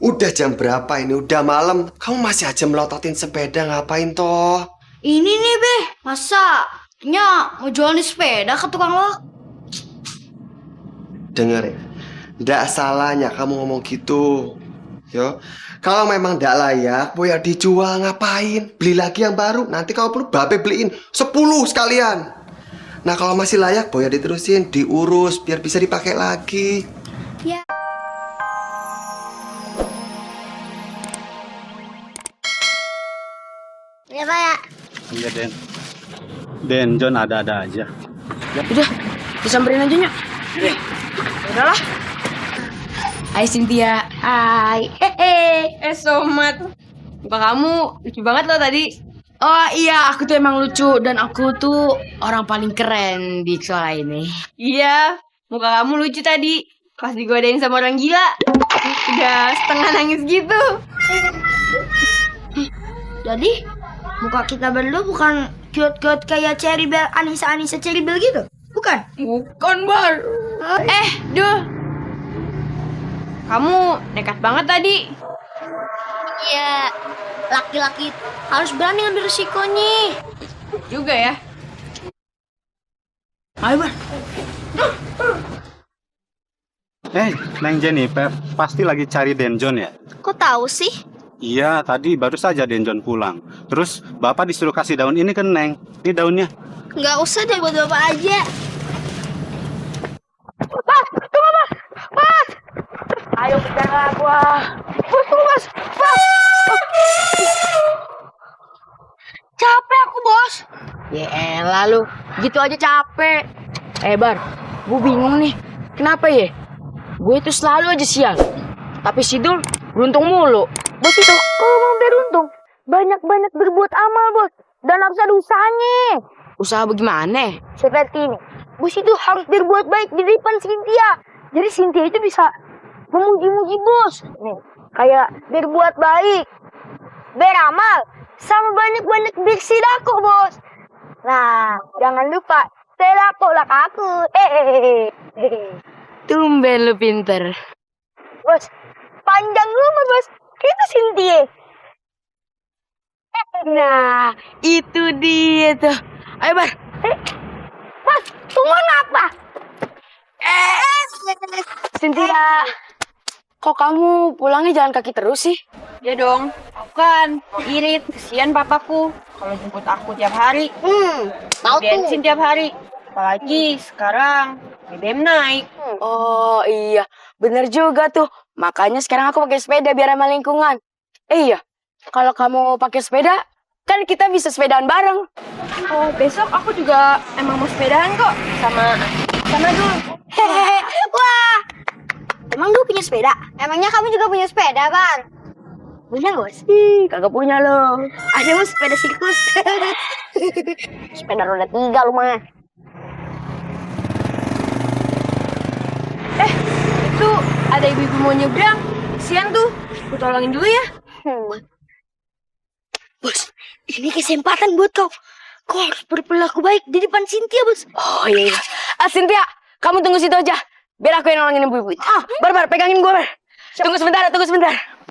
Udah jam berapa ini? Udah malam. Kamu masih aja melototin sepeda ngapain toh? Ini nih Be, masa mau jual nih sepeda ke tukang lo? Dengar ya, ndak salahnya kamu ngomong gitu. Yo, kalau memang ndak layak, ya dijual ngapain? Beli lagi yang baru. Nanti kalau perlu babe beliin 10 sekalian. Nah kalau masih layak, ya diterusin, diurus biar bisa dipakai lagi. Ya. Ya Pak ya. Iya Den, John ada-ada aja. Udah, disamperin aja Nyak. Udahlah. Hai Cynthia. Hai. Hehe. Somat. Muka kamu lucu banget loh tadi. Oh iya, aku tuh emang lucu dan aku tuh orang paling keren di sekolah ini. Iya, muka kamu lucu tadi. Pas digodain sama orang gila. Udah setengah nangis gitu. Jadi muka kita berdua bukan cute-cute kayak Cherry Bell, Anissa Cherry Bell gitu? Bukan? Bukan, Bar. Duh. Kamu nekat banget tadi. Iya. Laki-laki harus berani ngambil resikonya. Juga ya. Ayo, Bar. Neng Jennifer, pasti lagi cari Den John ya? Kok tahu sih? Iya, tadi baru saja Den John pulang. Terus Bapak disuruh kasih daun ini ke Neng. Ini daunnya. Nggak usah deh buat bapak aja. Ayo bicara gua. Tunggu, Mas. Capek aku bos. Ya elah lu, gitu aja capek. Bar, gue bingung nih. Kenapa ya? Gue itu selalu aja sial. Tapi Sidul beruntung mulu. Bos itu kalau mau beruntung, banyak-banyak berbuat amal, Bos. Dan harus ada usahanya. Usaha bagaimana? Seperti ini. Bos itu harus berbuat baik di depan Cynthia. Jadi Cynthia itu bisa memuji-muji bos. Nih, kayak berbuat baik, beramal, sama banyak-banyak bersedekah, Bos. Nah, jangan lupa sedekahlah ke aku. Tumben lu pinter. Bos, panjang umur, Bos. Itu Cynthia. Nah, itu dia tuh. Ayo, Bar. Bos, tunggu apa? Cynthia, kok kamu pulangnya jalan kaki terus sih? Ya dong, aku kan irit. Kesian papaku kalau jemput aku tiap hari. Tahu tuh. Bensin tiap hari. Apalagi sekarang BBM naik. Oh iya, bener juga tuh. Makanya sekarang aku pakai sepeda biar ramah lingkungan. Iya, kalau kamu pakai sepeda, kan kita bisa sepedaan bareng. Oh, besok aku juga emang mau sepedaan kok sama dulu. Hehehe. Wah. Emang lu punya sepeda? Emangnya kamu juga punya sepeda, Bang? Punya, Bos? Kagak punya loh. Ada, Bos, sepeda sirkus. Sepeda roda 3 lu mah. Itu ada ibu-ibu mau nyebrang. Sian tuh. Aku tolongin dulu ya. Bos, ini kesempatan buat kau. Kau harus berperilaku baik di depan Cynthia, Bos. Oh iya. Cynthia, kamu tunggu situ aja. Biar aku yang nolongin ibu-ibu. Bar, pegangin gue, Bar. Tunggu sebentar.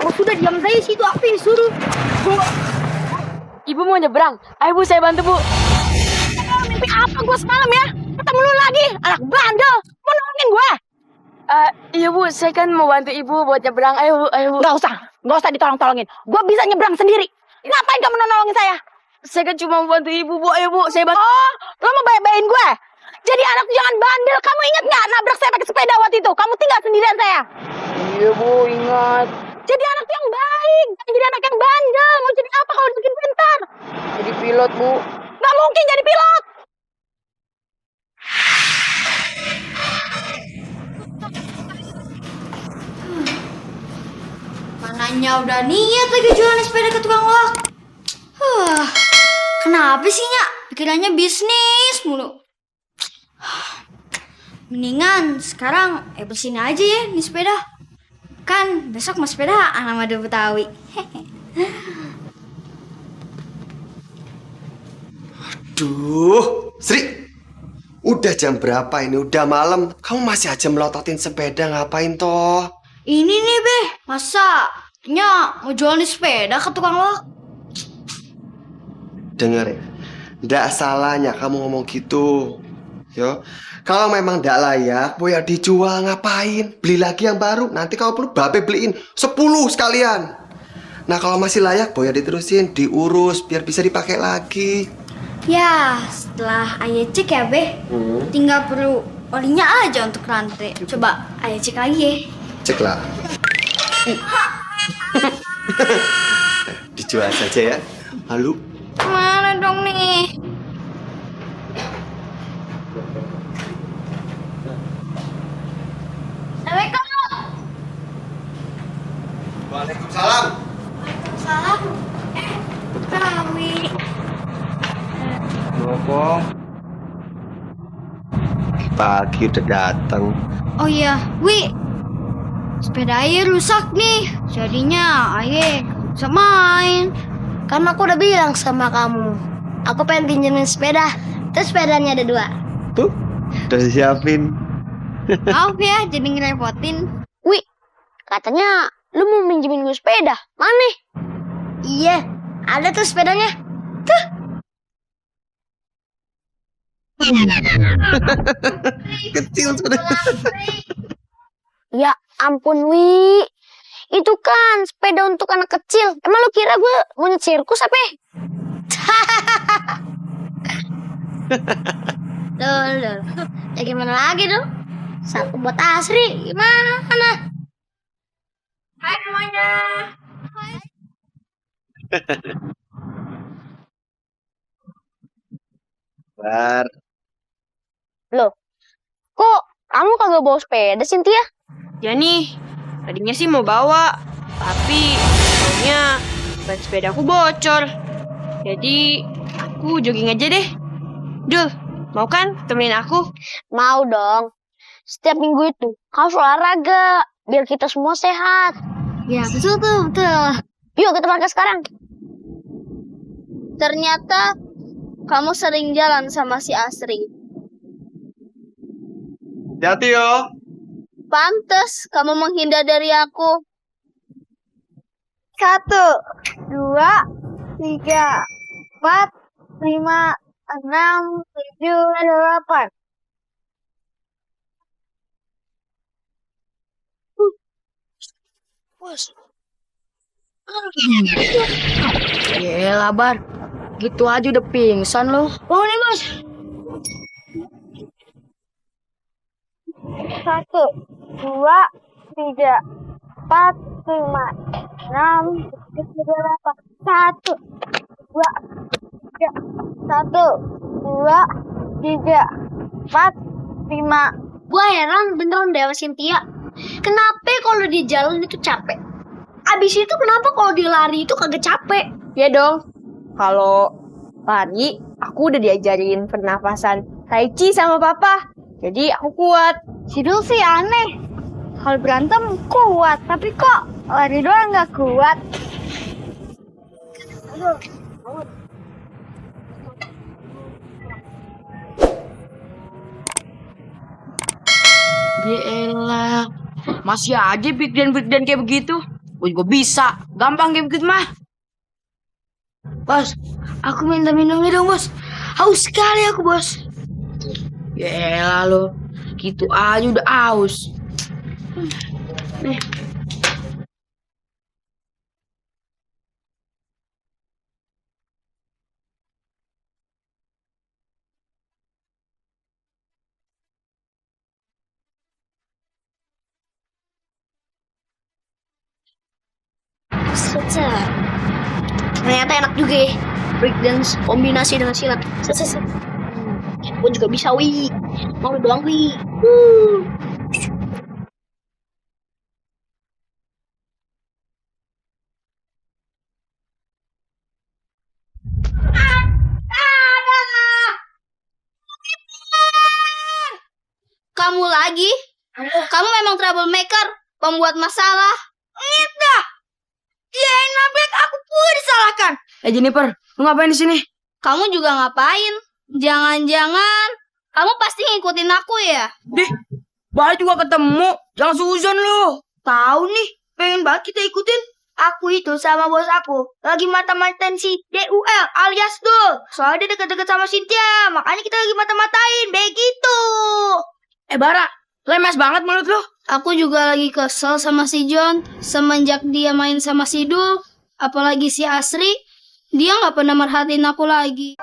Oh, sudah diam saja situ, aku yang suruh. Ibu mau nyebrang. Ayo Bu, saya bantu Bu. Mimpi apa gue semalam ya? Ketemu lu lagi, anak bandel. Mau nolongin gue? Iya Bu, saya kan mau bantu Ibu buat nyebrang. Ayo Bu. Gak usah ditolong-tolongin. Gue bisa nyebrang sendiri. Ngapain kamu nolongin saya? Saya kan cuma mau bantu Ibu Bu. Ayo Bu, saya bantu. Oh, lo mau baik-baikin gue? Jadi anak jangan bandel. Kamu ingat nggak nabrak saya pakai sepeda waktu itu? Kamu tinggal sendirian saya. Iya Bu, ingat. Jadi anak yang baik, jangan jadi anak yang bandel. Mau jadi apa kalau bikin pintar? Jadi pilot Bu. Nggak mungkin jadi pilot. Mananya udah niat lagi jualan sepeda ke tukang loak. Kenapa sih, Nyak? Pikirannya bisnis mulu. Mendingan sekarang bersihin aja ya nih sepeda. Kan besok mau sepedaan sama Madu Betawi. Duh, Sri. Udah jam berapa ini? Udah malam. Kamu masih aja melototin sepeda ngapain toh? Ini nih, Be. Masa mau jualin sepeda ke tukang lo? Dengerin, ndak salahnya kamu ngomong gitu. Yo, kalau memang ndak layak, boya dijual ngapain? Beli lagi yang baru. Nanti kalau perlu babe beliin 10 sekalian. Nah kalau masih layak, boya diterusin, diurus biar bisa dipakai lagi. Ya, setelah ayah cek ya, Be. Tinggal perlu olinya aja untuk rantai. Coba ayah cek lagi ya. Cek lah. Dijual saja ya. Halo. Mana dong nih? Assalamualaikum. Waalaikumsalam. Salam. Kami. Apa? Pagi udah datang. Oh iya, Wi. Sepeda ayah rusak nih. Jadinya ayah bisa main. Kan aku udah bilang sama kamu, aku pengen pinjemin sepeda. Terus sepedanya ada 2. Tuh, udah disiapin. Maaf ya, jadi ngerepotin. Wih, katanya lu mau minjemin gue sepeda. Mana? Iya, ada tuh sepedanya. Kecil sudah. Ya ampun, Wi. Itu kan sepeda untuk anak kecil. Emang lu kira gue mau sirkus apa? Loh. Ya gimana lagi dong? Satu buat Asri, gimana? Hai semuanya. Bar. Loh, kok kamu kagak bawa sepeda, Cynthia? Ya nih, tadinya sih mau bawa, tapi taunya ban sepedaku bocor. Jadi aku jogging aja deh. Dul, mau kan temenin aku? Mau dong. Setiap minggu itu harus olahraga biar kita semua sehat. Ya, betul. Yuk kita berangkat sekarang. Ternyata kamu sering jalan sama si Asri. Hati yo. Pantes kamu menghindar dari aku. 1, 2, 3, 4, 5, 6, 7, 8. Yelah, Bar. Gitu aja udah pingsan lo. Bangun nih, Bos. 1, 2, 3, 4, 5, 6, 7, 8. 1, 2, 3, 1, 2, 3, 4, 5. Gua heran beneran deh sama Cynthia. Kenapa kalau di jalan itu capek? Abis itu kenapa kalau di lari itu kagak capek? Ya dong. Kalau lari, aku udah diajarin pernafasan Tai Chi sama papa. Jadi aku kuat. Sidul sih aneh. Kalau berantem kuat, tapi kok lari doang nggak kuat? Yelah. Masih aja breakdown kayak begitu. Gue juga bisa. Gampang kayak begitu mah. Bos, aku minta minumnya dong, Bos. Haus sekali aku, Bos. Yelah lo. Gitu aja udah haus. Nih. Ternyata enak juga ya. Breakdance kombinasi dengan silat. Gue juga bisa, Wi. Mau doang, Wi. Kamu lagi? Kamu memang troublemaker, pembuat masalah. Dia yang nabrak aku pun disalahkan. Jennifer, lu ngapain di sini? Kamu juga ngapain? Jangan-jangan kamu pasti ngikutin aku ya? Dih, balik juga ketemu. Jangan suzon lu. Tahu nih, pengen banget kita ikutin. Aku itu sama bos aku lagi mata-matain si DUL alias Dul. Soalnya dia deket-deket sama Cynthia, makanya kita lagi mata-matain, begitu. Bara, lemes banget mulut lu. Aku juga lagi kesel sama si John semenjak dia main sama si Dul. Apalagi si Asri, dia nggak pernah merhatiin aku lagi.